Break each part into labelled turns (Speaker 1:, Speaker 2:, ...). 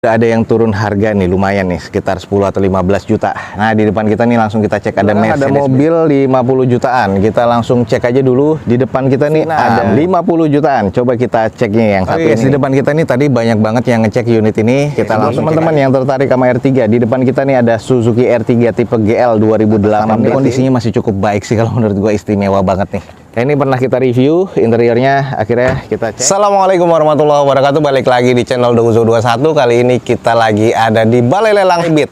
Speaker 1: Udah ada yang turun harga nih, lumayan nih, sekitar 10 atau 15 juta. Nah, di depan kita nih langsung kita cek ada Mercedes. Ada mobil 50 jutaan. Kita langsung cek aja dulu. Di depan kita nih ada 50 jutaan. Coba kita cek nih yang satu ini. Di depan kita nih tadi banyak banget yang ngecek unit ini. Kita langsung teman-teman yang tertarik sama R3. Di depan kita nih ada Suzuki R3 tipe GL 2008. Ini kondisinya masih cukup baik sih, kalau menurut gua istimewa banget nih. Ini pernah kita review interiornya, akhirnya kita cek. Assalamualaikum warahmatullahi wabarakatuh. Balik lagi di channel Dozo21. Kali ini kita lagi ada di Balai Lelang Bit.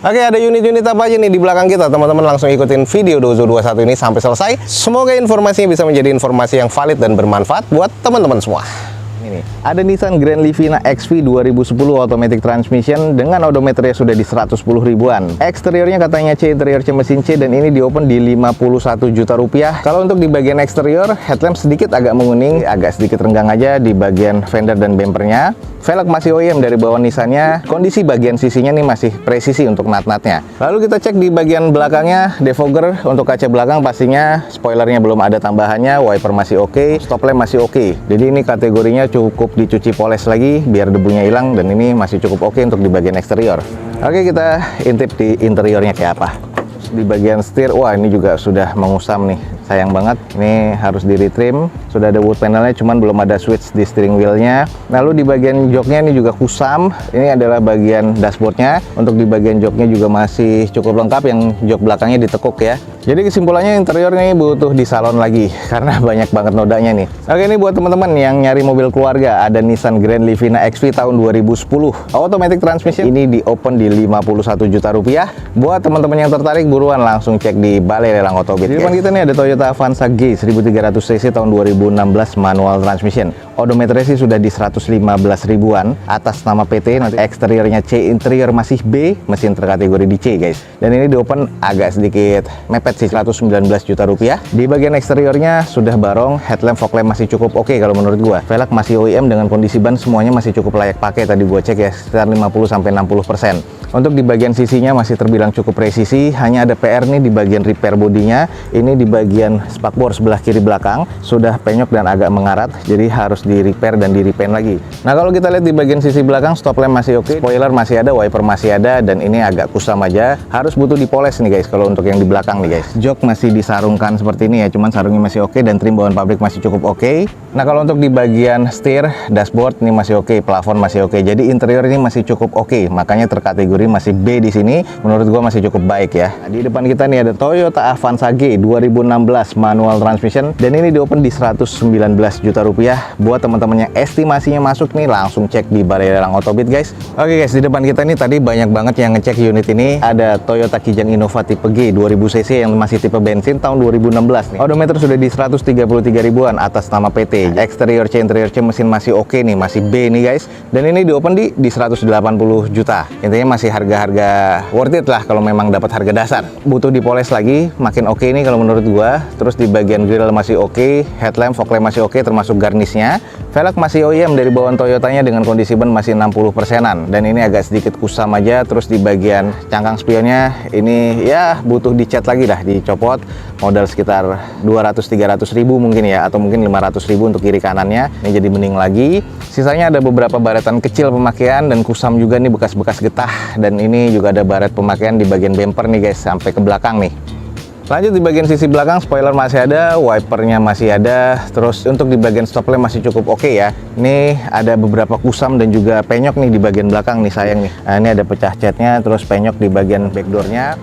Speaker 1: Oke, ada unit-unit apa aja nih di belakang kita, teman-teman. Langsung ikutin video Dozo21 ini sampai selesai. Semoga informasinya bisa menjadi informasi yang valid dan bermanfaat buat teman-teman semua. Ini ada Nissan Grand Livina XV 2010 automatic transmission dengan odometernya sudah di 110 ribuan. Eksteriornya katanya C, interior C mesin C, dan ini di open di 51 juta rupiah. Kalau untuk di bagian eksterior, headlamp sedikit agak menguning, agak sedikit renggang aja di bagian fender dan bempernya. Velg masih OEM dari bawah Nissannya. Kondisi bagian sisinya nih masih presisi untuk nat-natnya. Lalu kita cek di bagian belakangnya, defogger untuk kaca belakang pastinya, spoilernya belum ada tambahannya, wiper masih oke, stop lamp masih oke. Jadi ini kategorinya cukup dicuci poles lagi biar debunya hilang, dan ini masih cukup oke untuk di bagian eksterior. Oke, kita intip di interiornya kayak apa. Di bagian setir, wah ini juga sudah mengusam nih, sayang banget, ini harus di retrim. Sudah ada wood panelnya, cuman belum ada switch di steering wheelnya. Lalu di bagian joknya ini juga kusam. Ini adalah bagian dashboardnya. Untuk di bagian joknya juga masih cukup lengkap, yang jok belakangnya ditekuk ya. Jadi kesimpulannya interiornya ini butuh di salon lagi karena banyak banget nodanya nih. Oke, ini buat teman-teman yang nyari mobil keluarga, ada Nissan Grand Livina XV tahun 2010 automatic transmission. Ini di open di 51 juta rupiah. Buat teman-teman yang tertarik, buruan langsung cek di Balai Lelang Otobit. Di depan kita nih ada Toyota Avanza G 1300 cc tahun 2016 manual transmission. Odometernya sih sudah di 115 ribuan atas nama PT. Nanti eksteriornya C, interior masih B, mesin terkategori di C guys. Dan ini di open agak sedikit mepet sih, 119 juta rupiah. Di bagian eksteriornya sudah barong, headlamp, fog lamp masih cukup oke kalau menurut gua. Velg masih OEM dengan kondisi ban semuanya masih cukup layak pakai. Tadi gua cek ya, sekitar 50-60%. Untuk di bagian sisinya masih terbilang cukup presisi, hanya ada PR nih di bagian repair bodinya. Ini di bagian spakbor sebelah kiri belakang sudah penyok dan agak mengarat, jadi harus di repair dan di repaint lagi. Nah, kalau kita lihat di bagian sisi belakang, stop lamp masih oke, spoiler masih ada, wiper masih ada, dan ini agak kusam aja, harus butuh dipoles nih guys kalau untuk yang di belakang nih guys. Jok masih disarungkan seperti ini ya, cuman sarungnya masih oke, dan trim bawaan pabrik masih cukup oke. Nah, kalau untuk di bagian setir, dashboard ini masih oke, plafon masih oke, jadi interior ini masih cukup oke, makanya terkategori masih B di sini. Menurut gua masih cukup baik ya. Di depan kita nih ada Toyota Avanza G 2016 manual transmission, dan ini di open di 119 juta rupiah. Buat teman-teman yang estimasinya masuk nih, langsung cek di Balai Lelang Otobit guys. Oke guys, di depan kita nih tadi banyak banget yang ngecek unit ini. Ada Toyota Kijang Innova tipe G 2000 cc yang masih tipe bensin tahun 2016 nih. Odometer sudah di 133 ribuan atas nama PT. Eksterior C, interior C, mesin masih oke nih, masih B nih guys. Dan ini di open di 180 juta. Intinya masih harga-harga worth it lah kalau memang dapat harga dasar. Butuh dipoles lagi, makin oke nih kalau menurut gua. Terus di bagian grill masih oke, headlamp, fog lamp masih oke termasuk garnisnya. Velg masih OEM dari bawaan Toyotanya dengan kondisi ban masih 60%-an, dan ini agak sedikit kusam aja. Terus di bagian cangkang spionnya ini ya butuh dicat lagi dah, dicopot. Modal sekitar 200-300 ribu mungkin ya, atau mungkin 500 ribu untuk kiri kanannya. Ini jadi bening lagi. Sisanya ada beberapa baretan kecil pemakaian, dan kusam juga nih, bekas-bekas getah. Dan ini juga ada baret pemakaian di bagian bumper nih guys, sampai ke belakang nih. Lanjut di bagian sisi belakang, spoiler masih ada, wipernya masih ada. Terus untuk di bagian stop lamp masih cukup oke ya. Ini ada beberapa kusam dan juga penyok nih di bagian belakang nih, sayang nih. Nah, ini ada pecah catnya, terus penyok di bagian backdoornya.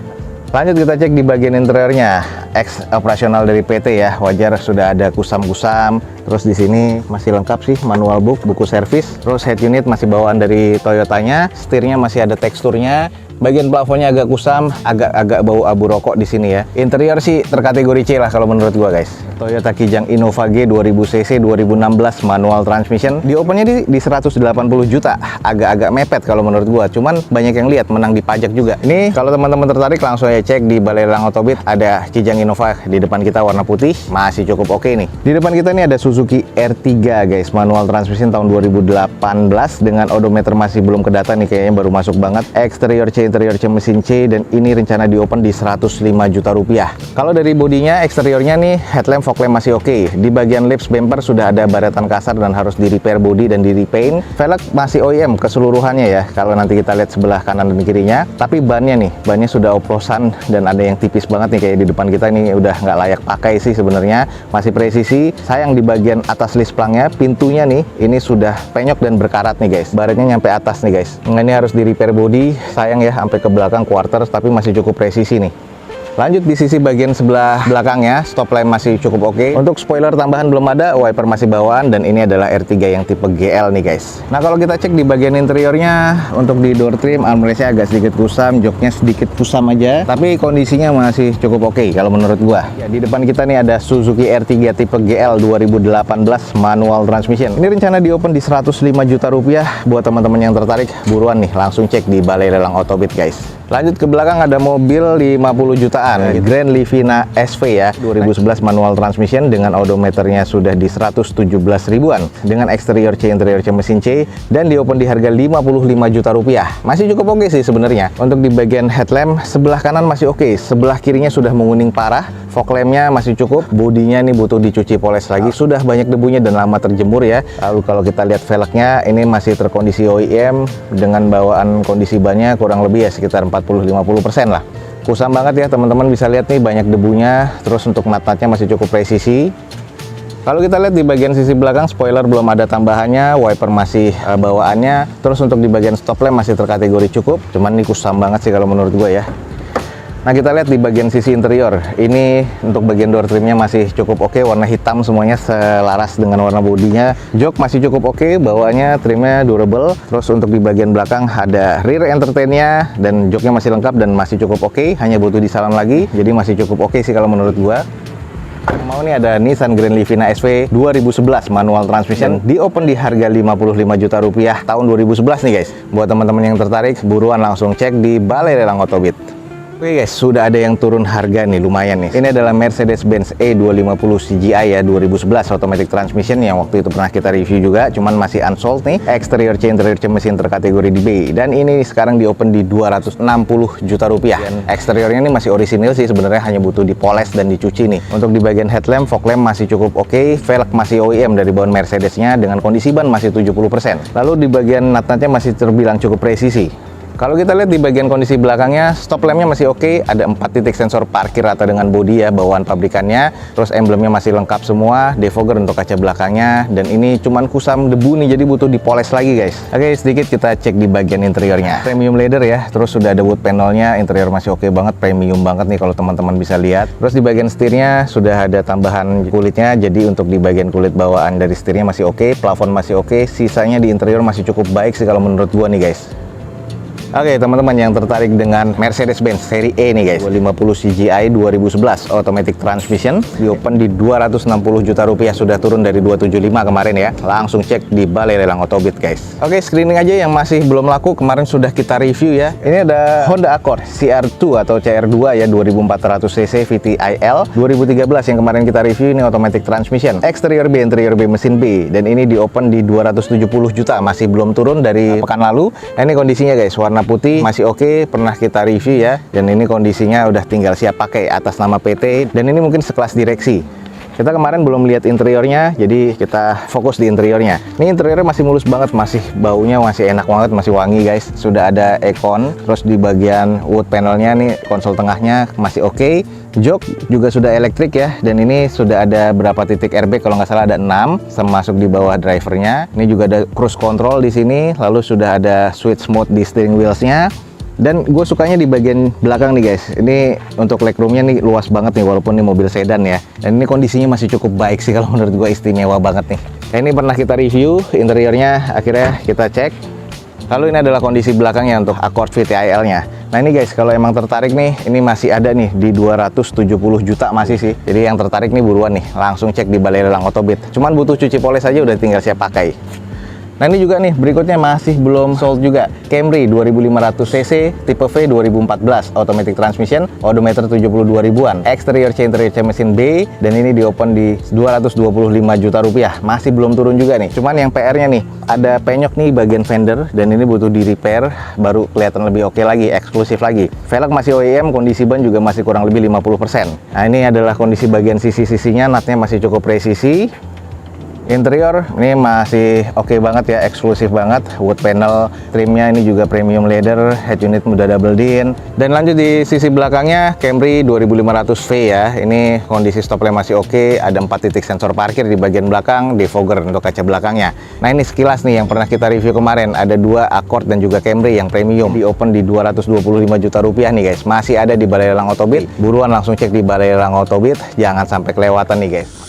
Speaker 1: Lanjut kita cek di bagian interiornya, ex operasional dari PT ya, wajar sudah ada kusam-kusam. Terus di sini masih lengkap sih, manual book, buku servis. Terus head unit masih bawaan dari Toyotanya, setirnya masih ada teksturnya. Bagian plafonnya agak kusam, agak bau abu rokok di sini ya. Interior sih terkategori C lah kalau menurut gua guys. Toyota Kijang Innova G 2000cc 2016 manual transmission. Di opennya di 180 juta. Agak-agak mepet kalau menurut gua. Cuman banyak yang lihat menang di pajak juga. Ini kalau teman-teman tertarik langsung aja cek di Balai Lelang Autobit. Ada Kijang Innova di depan kita warna putih. Masih cukup oke nih. Di depan kita nih ada Suzuki R3 guys. Manual transmission tahun 2018 dengan odometer masih belum kedata nih, kayaknya baru masuk banget. Eksterior C, interior C, mesin C, dan ini rencana di open di 105 juta rupiah. Kalau dari bodinya, eksteriornya nih headlamp, fog lamp masih oke. Di bagian lips bumper sudah ada baretan kasar dan harus di repair body dan di repaint. Velg masih OEM keseluruhannya ya, kalau nanti kita lihat sebelah kanan dan kirinya. Tapi bannya sudah oplosan dan ada yang tipis banget nih, kayak di depan kita ini udah nggak layak pakai sih sebenarnya. Masih presisi. Sayang di bagian atas list plangnya, pintunya nih ini sudah penyok dan berkarat nih guys. Baretnya nyampe atas nih guys. Ini harus di repair body. Sayang ya, sampai ke belakang quarter, tapi masih cukup presisi nih. Lanjut di sisi bagian sebelah belakangnya, stop lamp masih cukup oke. Untuk spoiler tambahan belum ada, wiper masih bawaan, dan ini adalah R3 yang tipe GL nih guys. Nah kalau kita cek di bagian interiornya, untuk di door trim, armrestnya agak sedikit kusam, joknya sedikit kusam aja, tapi kondisinya masih cukup oke kalau menurut gua. Ya, di depan kita nih ada Suzuki R3 tipe GL 2018 manual transmission. Ini rencana di open di 105 juta rupiah. Buat teman-teman yang tertarik, buruan nih langsung cek di Balai Lelang Autobit guys. Lanjut ke belakang ada mobil 50 jutaan, Grand Livina SV ya, 2011 manual transmission dengan odometernya sudah di 117 ribuan dengan eksterior C, interior C, mesin C, dan di open di harga 55 juta rupiah. Masih cukup oke sih sebenarnya. Untuk di bagian headlamp sebelah kanan masih oke, sebelah kirinya sudah menguning parah. Fog lampnya masih cukup, bodinya ini butuh dicuci poles lagi, sudah banyak debunya dan lama terjemur ya. Lalu kalau kita lihat velgnya ini masih terkondisi OEM dengan bawaan kondisi bannya kurang lebih ya sekitar 40-50% lah. Kusam banget ya teman-teman, bisa lihat nih banyak debunya. Terus untuk nat-natnya masih cukup presisi. Kalau kita lihat di bagian sisi belakang, spoiler belum ada tambahannya, wiper masih bawaannya. Terus untuk di bagian stop lamp masih terkategori cukup, cuman ini kusam banget sih kalau menurut gue ya. Nah kita lihat di bagian sisi interior, ini untuk bagian door trimnya masih cukup oke, warna hitam semuanya selaras dengan warna bodinya. Jok masih cukup oke, bawaannya trimnya durable. Terus untuk di bagian belakang ada rear entertainnya dan joknya masih lengkap dan masih cukup oke, hanya butuh disalam lagi, jadi masih cukup oke sih kalau menurut gua. Mau nih ada Nissan Grand Livina SV 2011 manual transmission di open di harga 55 juta rupiah tahun 2011 nih guys. Buat teman-teman yang tertarik, buruan langsung cek di Balai Lelang Autobit. Oke guys, sudah ada yang turun harga nih, lumayan nih. Ini adalah Mercedes-Benz E250 CGI ya, 2011 automatic transmission yang waktu itu pernah kita review juga, cuman masih unsold nih. Eksterior C, interior C, mesin terkategori di B. Dan ini sekarang di open di 260 juta rupiah. Dan eksteriornya ini masih orisinil sih, sebenarnya hanya butuh dipoles dan dicuci nih. Untuk di bagian headlamp, fog lamp masih cukup oke, velg masih OEM dari bawaan Mercedesnya dengan kondisi ban masih 70%. Lalu di bagian nat-natnya masih terbilang cukup presisi. Kalau kita lihat di bagian kondisi belakangnya, stop lampnya masih oke, ada 4 titik sensor parkir rata dengan bodi ya, bawaan pabrikannya. Terus emblemnya masih lengkap semua, defogger untuk kaca belakangnya, dan ini cuman kusam debu nih, jadi butuh dipoles lagi guys. Oke, sedikit kita cek di bagian interiornya. Premium leather ya, terus sudah ada wood panelnya, interior masih oke banget, premium banget nih kalau teman-teman bisa lihat. Terus di bagian setirnya sudah ada tambahan kulitnya, jadi untuk di bagian kulit bawaan dari setirnya masih oke, plafon masih oke, sisanya di interior masih cukup baik sih kalau menurut gua nih guys. Oke teman-teman yang tertarik dengan Mercedes-Benz seri E nih guys, 250 CGI 2011 automatic transmission di open di 260 juta rupiah, sudah turun dari 275 kemarin ya. Langsung cek di Balai Lelang Autobit guys. Oke, screening aja yang masih belum laku, kemarin sudah kita review ya. Ini ada Honda Accord CR2 atau CR2 ya, 2400cc VTIL 2013 yang kemarin kita review. Ini automatic transmission, eksterior B, interior B, mesin B, dan ini di open di 270 juta, masih belum turun dari pekan lalu. Ini kondisinya guys, warna putih masih oke, pernah kita review ya, dan ini kondisinya udah tinggal siap pakai atas nama PT, dan ini mungkin sekelas direksi. Kita kemarin belum lihat interiornya, jadi kita fokus di interiornya. Ini interiornya masih mulus banget, masih baunya masih enak banget, masih wangi guys. Sudah ada aircon, terus di bagian wood panelnya nih, konsol tengahnya masih oke. Jok juga sudah elektrik ya, dan ini sudah ada berapa titik airbag, kalau nggak salah ada 6, termasuk di bawah drivernya. Ini juga ada cruise control di sini, lalu sudah ada switch mode di steering wheelsnya. Dan gue sukanya di bagian belakang nih guys, ini untuk legroomnya nih luas banget nih, walaupun ini mobil sedan ya. Dan ini kondisinya masih cukup baik sih kalau menurut gue, istimewa banget nih. Ini pernah kita review interiornya, akhirnya kita cek. Lalu ini adalah kondisi belakangnya untuk Accord VTIL-nya. Nah ini guys, kalau emang tertarik nih, ini masih ada nih di 270 juta masih sih. Jadi yang tertarik nih buruan nih, langsung cek di Balai Lelang Otobit. Cuman butuh cuci poles aja udah tinggal siap pakai. Nah ini juga nih, berikutnya masih belum sold juga. Camry 2500cc, tipe V 2014, automatic transmission, odometer 72 ribuan, exterior C interior C mesin B, dan ini di open di 225 juta rupiah. Masih belum turun juga nih. Cuman yang PR-nya nih, ada penyok nih bagian fender, dan ini butuh di repair, baru kelihatan lebih oke lagi, eksklusif lagi. Velg masih OEM, kondisi ban juga masih kurang lebih 50%. Nah ini adalah kondisi bagian sisi-sisinya, natnya masih cukup presisi. Interior ini masih oke banget ya, eksklusif banget. Wood panel, trimnya ini juga premium leather, head unit udah double din. Dan lanjut di sisi belakangnya, Camry 2500V ya. Ini kondisi stop lamp masih oke, ada 4 titik sensor parkir di bagian belakang, defogger untuk kaca belakangnya. Nah ini sekilas nih yang pernah kita review kemarin, ada 2 Accord dan juga Camry yang premium. Di open di 225 juta rupiah nih guys. Masih ada di Balai Lelang Otobit. Buruan langsung cek di Balai Lelang Otobit, jangan sampai kelewatan nih guys.